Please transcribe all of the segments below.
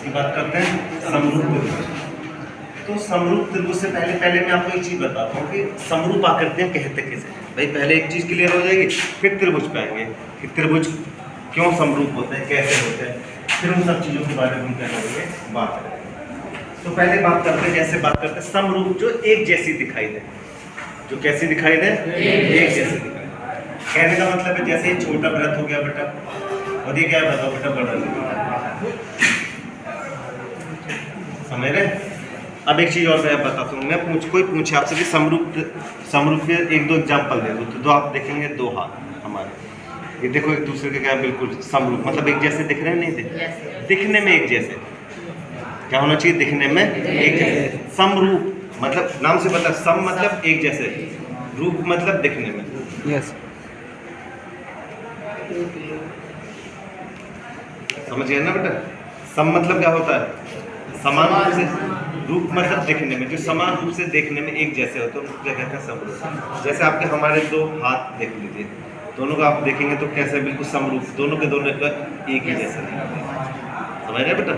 इसकी बात करते हैं समरूप त्रिभुज। तो समरूप त्रिभुज से पहले मैं आपको एक चीज़ बताता हूँ कि समरूप आकृतियाँ कहते किसे भाई। पहले एक चीज़ क्लियर हो जाएगी, फिर त्रिभुज पे आएंगे कि त्रिभुज क्यों समरूप होते हैं, कैसे होते हैं, फिर उन सब चीज़ों के बारे में हम क्या करेंगे, बात करेंगे। तो पहले बात करते हैं, जैसे बात करते हैं समरूप जो एक जैसी दिखाई दे, जो कैसी दिखाई दे, एक जैसी दिखाई दे। कहने का मतलब है जैसे ये छोटा वृत्त हो गया बेटा, और ये क्या बताओ बेटा, बड़ा। समझ रहे? अब एक चीज़ और मैं बताता हूँ, मैं कोई पूछे आपसे कि समरूप के एक दो एग्जाम्पल दे दो, तो आप देखेंगे दो हाथ हमारे, ये देखो एक दूसरे के क्या बिल्कुल समरूप, मतलब एक जैसे दिख रहे हैं, नहीं दिख, दिखने में एक जैसे, क्या होना चाहिए, दिखने में एक जैसे। समरूप मतलब नाम से पता, सम मतलब एक जैसे, रूप मतलब दिखने में। यस, समझिए ना बेटा, सम मतलब क्या होता है, समान रूप से, रूप मतलब दिखने में, जो समान रूप से देखने में एक जैसे होते हैं उनको क्या कहते हैं, समरूप। जैसे आपके हमारे दो हाथ देख लीजिए, दोनों का आप देखेंगे तो कैसे बिल्कुल समरूप, दोनों के दोनों एक ही जैसे दिखते हैं। समझ रहे बेटा?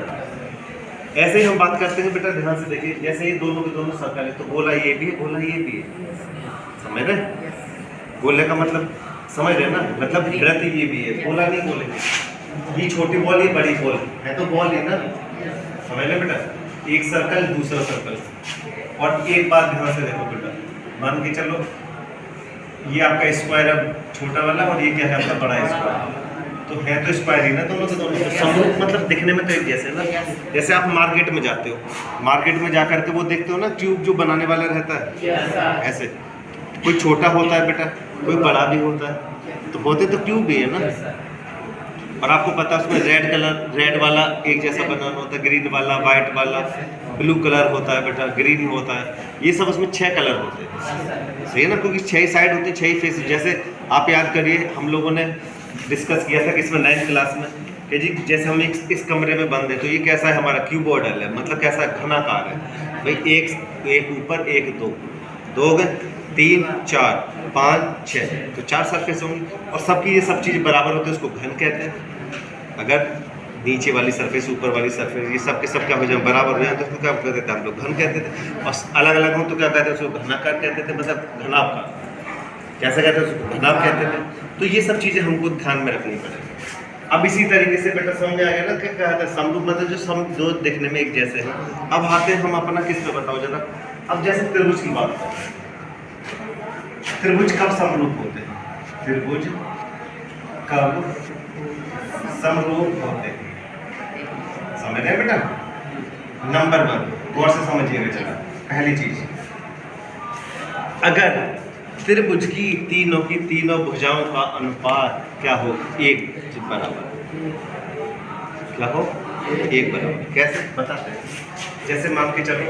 ऐसे ही हम बात करते हैं बेटा, ध्यान से देखिए, जैसे ये दोनों के दोनों सर्कल है, तो गोला ये भी है, गोला ये भी है। समझ रहे? गोले का मतलब समझ रहे ना, मतलब वृत्त ये भी है, गोला नहीं बोलेंगे। ये छोटी बॉल, ये बड़ी बॉल है, तो बॉल है ना। समझ रहे बेटा? एक सर्कल दूसरा सर्कल, और एक बात ध्यान से देखो बेटा, मान के चलो ये आपका स्क्वायर है छोटा वाला, और ये क्या है आपका बड़ा स्क्वायर, तो है तो स्क्वायर ही ना दोनों के दोनों। समरूप मतलब दिखने में तो एक जैसे ना। जैसे आप मार्केट में जाते हो, मार्केट में जा करके वो देखते हो ना, ट्यूब जो बनाने वाला रहता है, ऐसे कोई छोटा होता है बेटा, कोई बड़ा भी होता है, तो होते तो ट्यूब भी है ना। और आपको पता है उसमें रेड वाला एक जैसा बनाना होता है, ग्रीन वाला, वाइट वाला, ब्लू कलर होता है बेटा, ग्रीन होता है, ये सब उसमें 6 कलर होते हैं, सही है ना, क्योंकि 6 साइड होती है, 6 फेस। जैसे आप याद करिए, हम लोगों ने डिस्कस किया था कि इसमें 9th क्लास में कि जी जैसे हम इस कमरे में बंद है, तो ये कैसा है हमारा क्यूबॉइडल है, मतलब कैसा घनाकार है भाई, एक ऊपर एक दो हो गए, 3 4 5 6, तो 4 सरफेस होंगी, और सबकी ये सब चीज़ बराबर होती है, उसको घन कहते हैं। अगर नीचे वाली सरफेस ऊपर वाली सरफेस ये सब के सब क्या हो जाए, बराबर हो जाए, तो उसको क्या कहते थे हम लोग, घन कहते थे। और अलग अलग हो तो क्या कहते थे उसको, घनाकार कहते थे, मतलब घनाभ का, कैसे कहते थे उसको, घनाभ कहते थे। तो ये सब चीज़ें हमको ध्यान में रखनी पड़ेगी। अब इसी तरीके से बेटा समझ में आ गया ना, क्या कहते हैं समरूप, मतलब जो सम दो देखने में एक जैसे हैं। अब आते हैं हम अपना किस पे बताओ जरा। अब जैसे त्रिभुज की बात करें, त्रिभुज कब समरूप होते हैं, त्रिभुज कब समरूप होते हैं, समझ रहे हैं बेटा? नंबर 1 गौर से समझिएगा जरा। पहली चीज, अगर त्रिभुज की तीनों भुजाओं का अनुपात क्या हो, एक बराबर, क्या हो, एक बराबर। कैसे बताते हैं? जैसे मान के चलो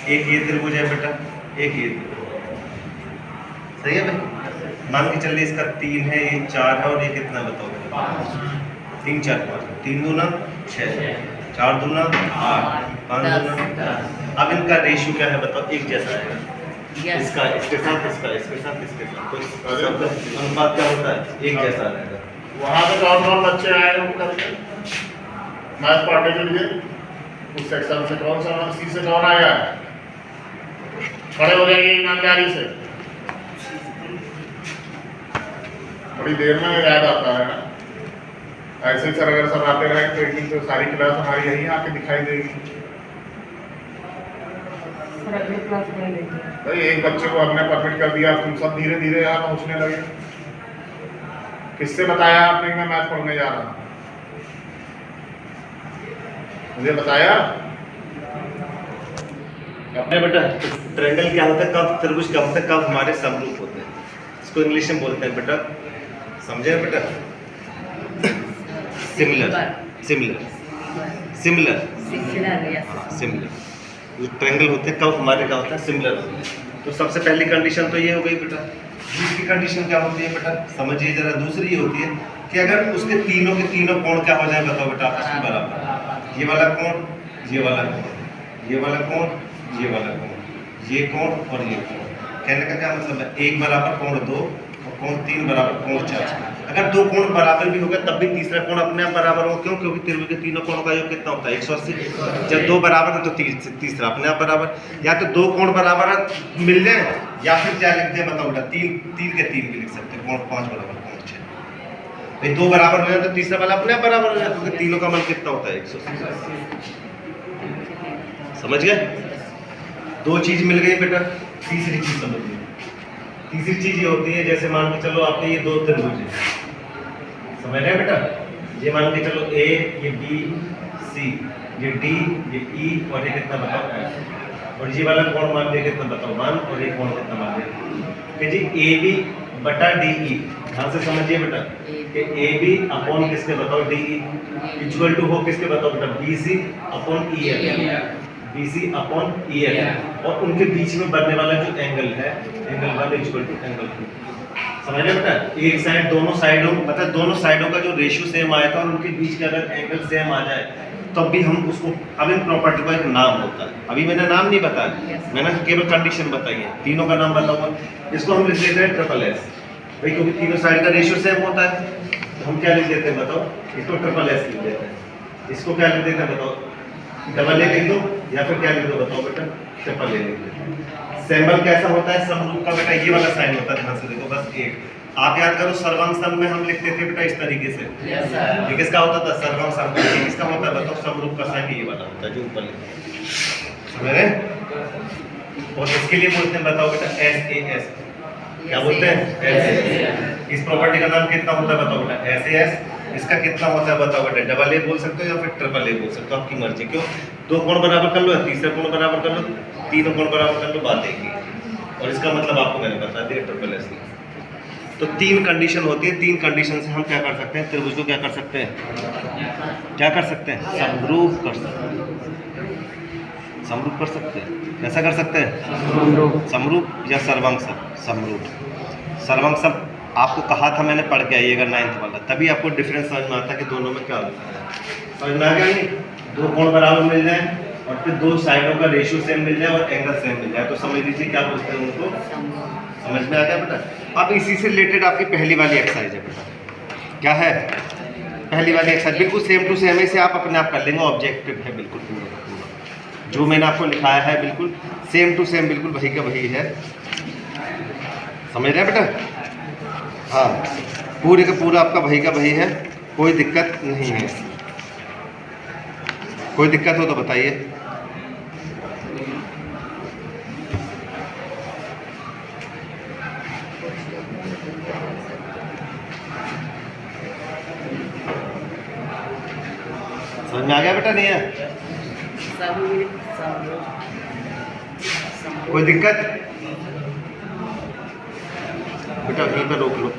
एक ये त्रिभुज है बेटा, एक ये सही है भाई, मान के चलिए इसका 3 है, ये 4 है, और ये कितना बताओ, 3 4 5, 3 दूना 6, 4 दूना 8, 5 दूना 10। अब इनका रेशियो क्या है बताओ, एक जैसा है, इसका इसके साथ, इसका इसके साथ, इसके साथ, तो सबका अनुपात क्या होता है, एक जैसा रहेगा। वहाँ पे कौन बच्चे आए हैं करके मैथ पढ़ने के लिए, उस सेक्शन से कौन सा सी से कौन आया है, खड़े हो जाएंगे ईमानदारी से, बड़ी देर में याद आता है ना। ऐसे सर अगर सब आते रहे तो एक दिन तो सारी क्लास हमारी यहीं आके दिखाई देगी। भाई एक बच्चे को हमने परमिट कर दिया, तुम सब धीरे धीरे यहाँ पहुँचने लगे। किससे बताया आपने कि मैं मैथ पढ़ने जा रहा हूँ? मुझे बताया अपने बेटा। ट्रायंगल क्या होता है, कब त्रिभुज क्या होता है, कब हमारे समरूप होते हैं, इसको इंग्लिश में बोलते हैं बेटा, समझे बेटा, सिमिलर, सिमिलर, सिमिलर, सिमिलर। जो ट्रायंगल होते हैं कब हमारे क्या होता है, सिमिलर होते हैं। तो सबसे पहली कंडीशन तो ये हो गई बेटा। दूसरी कंडीशन क्या होती है बेटा, समझिए जरा। दूसरी ये होती है कि अगर उसके तीनों के तीनों कोण क्या हो जाए बताओ बेटा, आपस में बराबर। ये वाला कोण, ये वाला कोण, ये वाला कोण, ये वाला कोण, ये कोण और ये कोण। कहने का क्या मतलब है, एक बराबर कोण 2 और कोण 3 बराबर कोण 4। अगर दो कोण बराबर भी होगा तब भी तीसरा कोण अपने आप बराबर होगा। क्यों? क्योंकि त्रिभुज के तीनों कोणों का योग कितना होता है? 180। जब दो बराबर है तो तीसरा अपने आप बराबर। या तो दो कोण बराबर मिल जाए या फिर क्या लिखते हैं बताओ बेटा, तीन के तीन भी लिख सकते हैं। कोण 5 बराबर कोण 6। भाई दो बराबर हो जाए तो तीसरा वाला अपने आप बराबर हो जाए, क्योंकि तीनों का मान कितना होता है? 180। समझ गए? दो चीज मिल गई बेटा, तीसरी चीज समझ लो। तीसरी चीज ये होती है, जैसे मान के चलो आपके ये दो त्रिभुज है, समझ रहे हैं बेटा? ये मान के चलो ए, ये बी, सी, ये डी, ये ई और ये कितना बताओ F। और ये वाला कोण मान के कितना बताओ 1 और ये कोण कितना मान के जी ए बी बटा डी ई। ध्यान से समझिए बेटा कि ए बी अपॉन किसके बताओ डी ई इक्वल टू हो किसके बताओ बेटा B C upon E F. BC upon EF और उनके बीच में बनने वाला जो एंगल है, एंगल 1 इक्वल टू एंगल 2। समझ रहे बेटा? एक साइड दोनों साइडों मतलब दोनों साइडों का जो रेशियो सेम आया था और उनके बीच के अगर एंगल सेम आ जाए तब भी हम उसको, अब इन प्रॉपर्टी का एक नाम होता है। अभी मैंने नाम नहीं बताया, मैंने केवल कंडीशन बताई है। तीनों का नाम बताऊंगा। इसको हम लिख देते हैं ट्रिपल एस, भाई क्योंकि तीनों साइड का रेशियो सेम होता है। तो हम क्या लिख देते हैं बताओ? इसको ट्रिपल एस लिख देते हैं। इसको क्या लिख देते हैं बताओ? डबल ए लिख दो या फिर क्या लिख दो बताओ बेटा? ट्रिपल ए लिख दो। सिंबल कैसा होता है समरूप का बेटा? ये वाला साइन होता है। ध्यान से देखो बस एक आप याद करो। सर्वांग सम में हम लिखते थे बेटा इस तरीके से। ये किसका होता था? सर्वांग सम। ये किसका होता है बताओ? समरूप का साइन ये वाला होता है जो ऊपर लिखते समझ रहे? और इसके लिए बोलते हैं बताओ बेटा SAS। क्या बोलते हैं? SAS। इस प्रॉपर्टी का नाम कितना होता है बताओ बेटा? SAS। इसका कितना होता है बताओ बेटा? डबल ए बोल सकते हो या फिर ट्रिपल ए बोल सकते हो, आपकी मर्जी। क्यों? दो कोण बराबर कर लो या तीसरा कोण बराबर कर लो, तीनों कोण बराबर कर लो, बात एक ही। और इसका मतलब आपको मैंने बता दिया ट्रिपल एस। तो तीन कंडीशन होती है। तीन कंडीशन से हम क्या कर सकते हैं? त्रिभुज को क्या कर सकते हैं? क्या कर सकते हैं? समरूप कर सकते हैं। समरूप कर सकते हैं। कैसा कर सकते हैं? समरूप या सर्वांग सम। समरूप। सर्वांग सम आपको कहा था मैंने, पढ़ के आइएगा 9th वाला, तभी आपको डिफरेंस समझ में आता है कि दोनों में क्या होता है। समझ में आ गया नहीं? दो कोण बराबर मिल जाए और फिर दो साइडों का रेशियो सेम मिल जाए और एंगल सेम मिल जाए तो समझ लीजिए क्या बोलते हैं उनको। समझ में आ गया बेटा? अब इसी से रिलेटेड आपकी पहली वाली एक्सरसाइज है बेटा। क्या है पहली वाली एक्सरसाइज? बिल्कुल सेम टू सेम है, इसे आप अपने आप कर लेंगे। ऑब्जेक्टिव है बिल्कुल पूरा का पूरा, जो मैंने आपको लिखाया है बिल्कुल सेम टू सेम, बिल्कुल वही का वही है। समझ रहे हैं बेटा? हाँ, पूरे का पूरा आपका वही का वही है, कोई दिक्कत नहीं है। कोई दिक्कत हो तो बताइए। समझ में आ गया बेटा? नहीं है कोई दिक्कत? बेटा यहीं पर रोक लो।